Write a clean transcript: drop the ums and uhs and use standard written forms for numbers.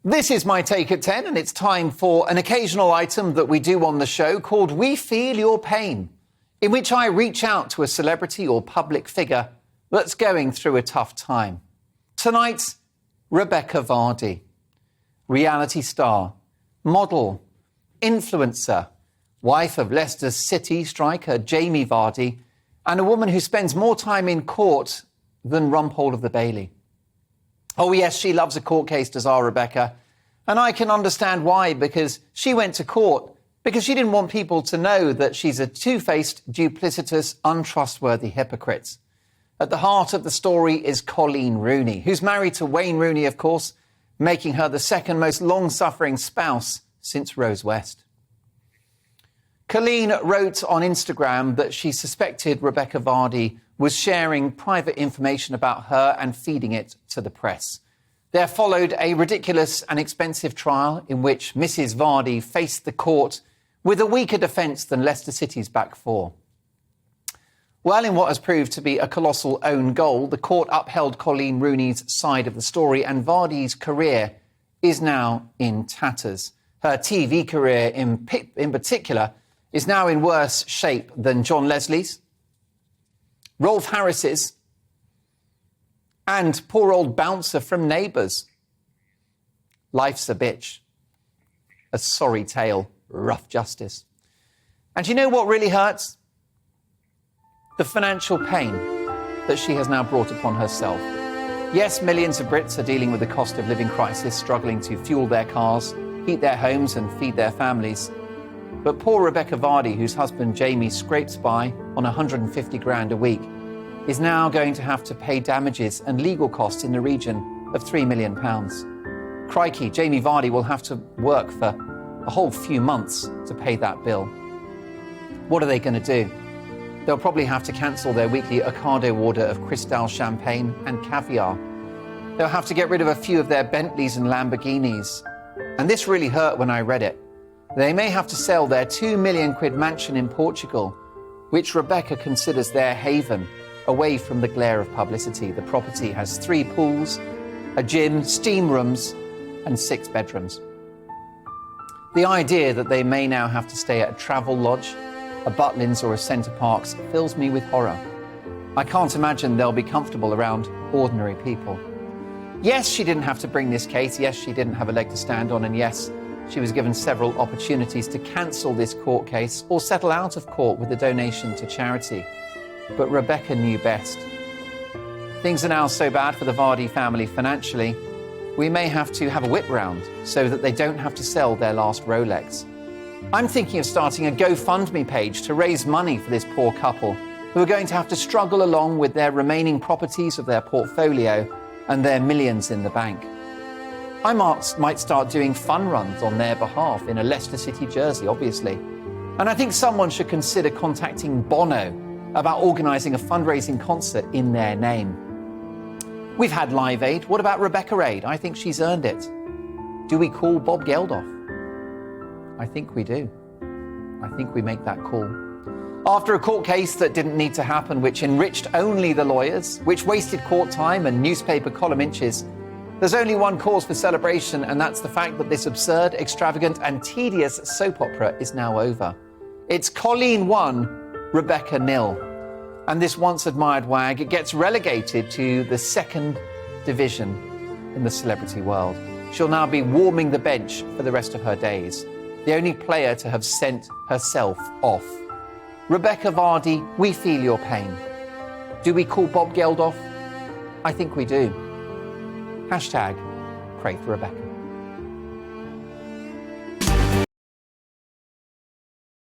This is my take at 10, and it's time for an occasional item that we do on the show called We Feel Your Pain, in which I reach out to a celebrity or public figure that's going through a tough time. Tonight's Rebekah Vardy, reality star, model, influencer, wife of Leicester City striker Jamie Vardy, and a woman who spends more time in court than Rumpole of the Bailey. Oh yes, she loves a court case, does our Rebekah. And I can understand why, because she went to court because she didn't want people to know that she's a two-faced, duplicitous, untrustworthy hypocrite. At the heart of the story is Coleen Rooney, who's married to Wayne Rooney, of course, making her the second most long-suffering spouse since Rose West. Coleen wrote on Instagram that she suspected Rebekah Vardy was sharing private information about her and feeding it to the press. There followed a ridiculous and expensive trial in which Mrs. Vardy faced the court with a weaker defence than Leicester City's back four. Well, in what has proved to be a colossal own goal, the court upheld Coleen Rooney's side of the story, and Vardy's career is now in tatters. Her TV career in particular is now in worse shape than John Leslie's, Rolf Harris's, and poor old Bouncer from Neighbours. Life's a bitch. A sorry tale, rough justice. And you know what really hurts? The financial pain that she has now brought upon herself. Yes, millions of Brits are dealing with the cost of living crisis, struggling to fuel their cars, heat their homes and feed their families. But poor Rebekah Vardy, whose husband Jamie scrapes by on 150 grand a week, is now going to have to pay damages and legal costs in the region of £3 million. Crikey, Jamie Vardy will have to work for a whole few months to pay that bill. What are they going to do? They'll probably have to cancel their weekly Ocado order of Cristal champagne and caviar. They'll have to get rid of a few of their Bentleys and Lamborghinis. And this really hurt when I read it. They may have to sell their £2 million mansion in Portugal, which Rebekah considers their haven, away from the glare of publicity. The property has 3 pools, a gym, steam rooms, and 6 bedrooms. The idea that they may now have to stay at a travel lodge, a Butlins or a Centre Parks fills me with horror. I can't imagine they'll be comfortable around ordinary people. Yes, she didn't have to bring this case. Yes, she didn't have a leg to stand on. And yes, she was given several opportunities to cancel this court case or settle out of court with a donation to charity. But Rebekah knew best. Things are now so bad for the Vardy family financially, we may have to have a whip round so that they don't have to sell their last Rolex. I'm thinking of starting a GoFundMe page to raise money for this poor couple who are going to have to struggle along with their remaining properties of their portfolio and their millions in the bank. I might start doing fun runs on their behalf in a Leicester City jersey, obviously. And I think someone should consider contacting Bono about organising a fundraising concert in their name. We've had Live Aid. What about Rebekah Aid? I think she's earned it. Do we call Bob Geldof? I think we do. I think we make that call. After a court case that didn't need to happen, which enriched only the lawyers, which wasted court time and newspaper column inches, there's only one cause for celebration, and that's the fact that this absurd, extravagant and tedious soap opera is now over. It's Coleen 1, Rebekah 0. And this once admired wag gets relegated to the 2nd division in the celebrity world. She'll now be warming the bench for the rest of her days, the only player to have sent herself off. Rebekah Vardy, we feel your pain. Do we call Bob Geldof? I think we do. #, pray for Rebekah.